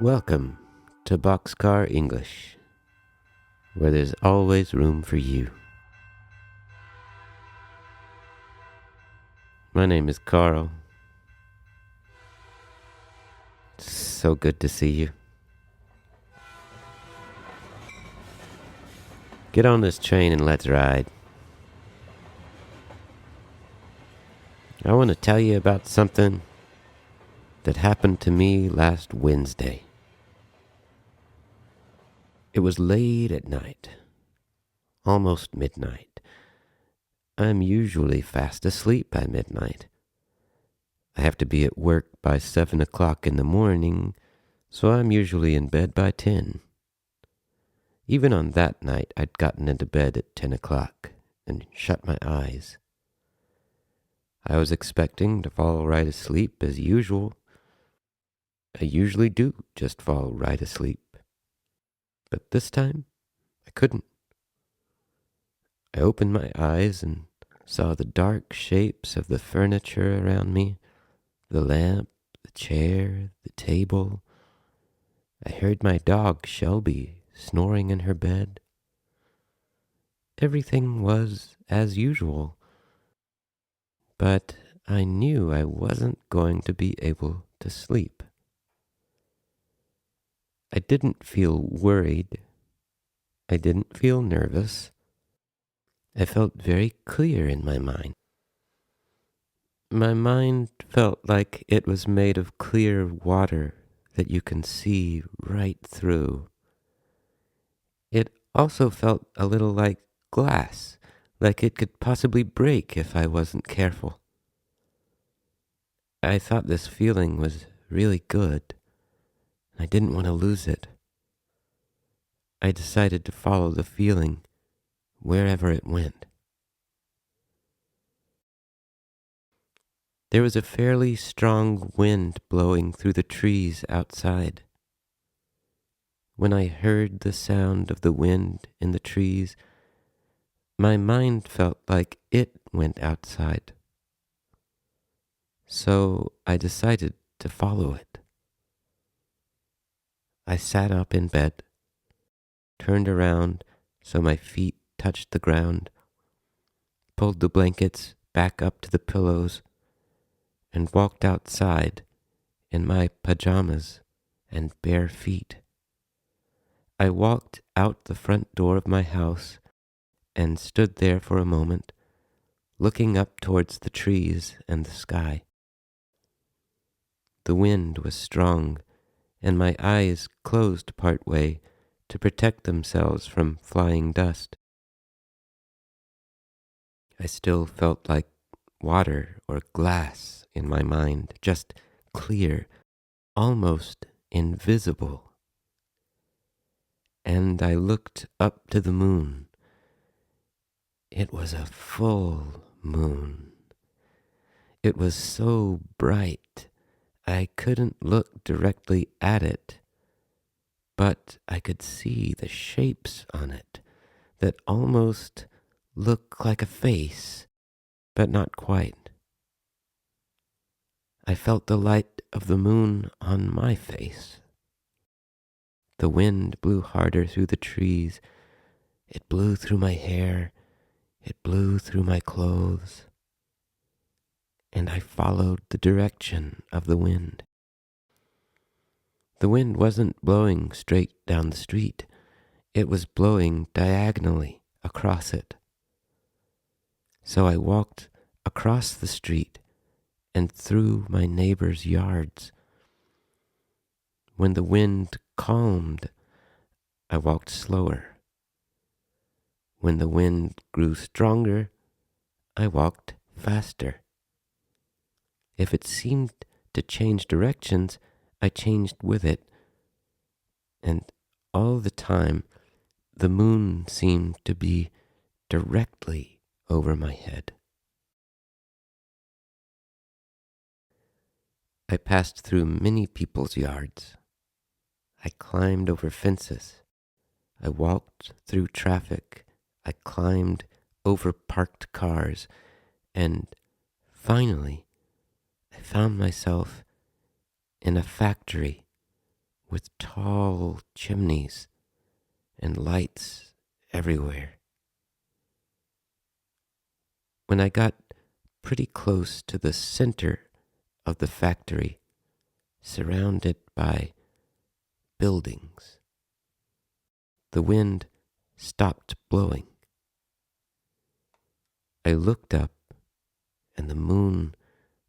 Welcome to Boxcar English, where there's always room for you. My name is Karl. So good to see you. Get on this train and let's ride. I want to tell you about something that happened to me last Wednesday. It was late at night, almost midnight. I'm usually fast asleep by midnight. I have to be at work by 7 o'clock in the morning, so I'm usually in bed by 10. Even on that night, I'd gotten into bed at 10 o'clock and shut my eyes. I was expecting to fall right asleep as usual. I usually do just fall right asleep. But this time, I couldn't. I opened my eyes and saw the dark shapes of the furniture around me, the lamp, the chair, the table. I heard my dog, Shelby, snoring in her bed. Everything was as usual, but I knew I wasn't going to be able to sleep. I didn't feel worried. I didn't feel nervous. I felt very clear in my mind. My mind felt like it was made of clear water that you can see right through. It also felt a little like glass, like it could possibly break if I wasn't careful. I thought this feeling was really good. I didn't want to lose it. I decided to follow the feeling wherever it went. There was a fairly strong wind blowing through the trees outside. When I heard the sound of the wind in the trees, my mind felt like it went outside. So I decided to follow it. I sat up in bed, turned around so my feet touched the ground, pulled the blankets back up to the pillows, and walked outside in my pajamas and bare feet. I walked out the front door of my house and stood there for a moment, looking up towards the trees and the sky. The wind was strong, and my eyes closed part way to protect themselves from flying dust. I still felt like water or glass in my mind, just clear, almost invisible. And I looked up to the moon. It was a full moon. It was so bright, I couldn't look directly at it, but I could see the shapes on it that almost look like a face, but not quite. I felt the light of the moon on my face. The wind blew harder through the trees. It blew through my hair. It blew through my clothes. And I followed the direction of the wind. The wind wasn't blowing straight down the street. It was blowing diagonally across it. So I walked across the street and through my neighbors' yards. When the wind calmed, I walked slower. When the wind grew stronger, I walked faster. If it seemed to change directions, I changed with it. And all the time, the moon seemed to be directly over my head. I passed through many people's yards. I climbed over fences. I walked through traffic. I climbed over parked cars. And finally, I found myself in a factory with tall chimneys and lights everywhere. When I got pretty close to the center of the factory, surrounded by buildings, the wind stopped blowing. I looked up, and the moon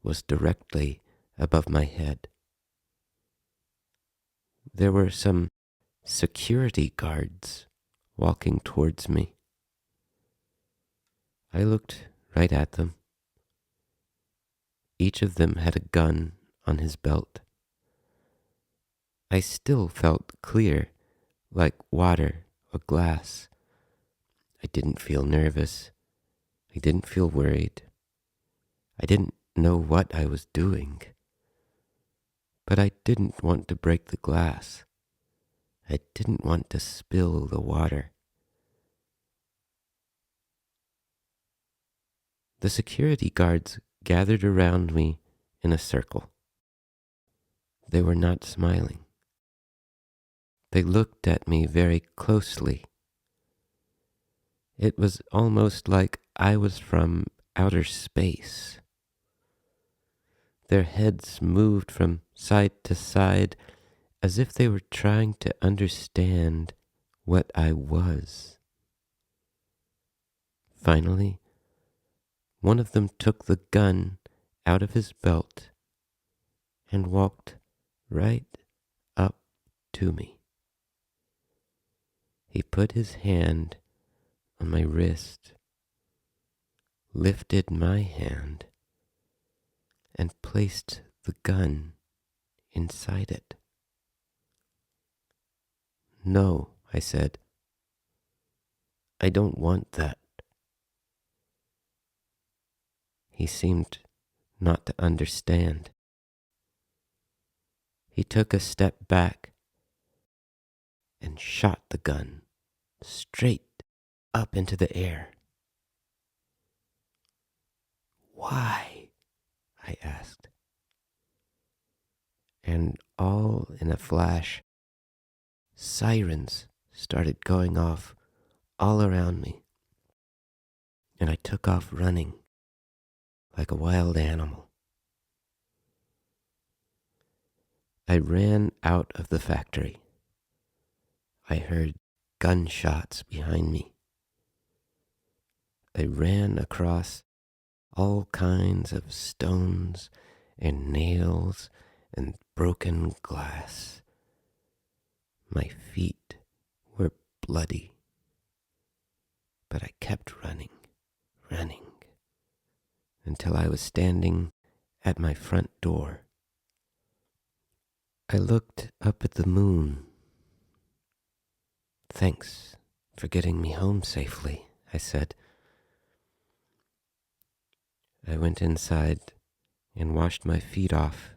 was directly above my head. There were some security guards walking towards me. I looked right at them. Each of them had a gun on his belt. I still felt clear, like water or glass. I didn't feel nervous. I didn't feel worried. I didn't know what I was doing. But I didn't want to break the glass. I didn't want to spill the water. The security guards gathered around me in a circle. They were not smiling. They looked at me very closely. It was almost like I was from outer space. Their heads moved from side to side as if they were trying to understand what I was. Finally, one of them took the gun out of his belt and walked right up to me. He put his hand on my wrist, lifted my hand, and placed the gun inside it. "No," I said. "I don't want that." He seemed not to understand. He took a step back and shot the gun straight up into the air. "Why?" I asked. And all in a flash, sirens started going off all around me, and I took off running like a wild animal. I ran out of the factory. I heard gunshots behind me. I ran across all kinds of stones and nails and broken glass. My feet were bloody, but I kept running, until I was standing at my front door. I looked up at the moon. "Thanks for getting me home safely," I said. I went inside and washed my feet off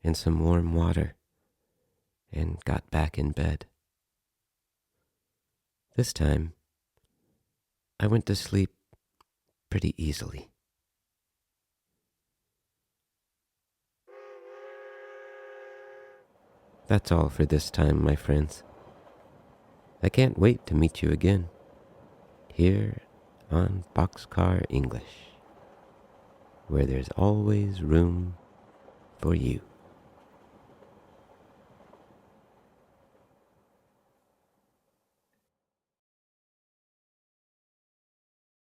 in some warm water and got back in bed. This time, I went to sleep pretty easily. That's all for this time, my friends. I can't wait to meet you again, here on Boxcar English, where there's always room for you.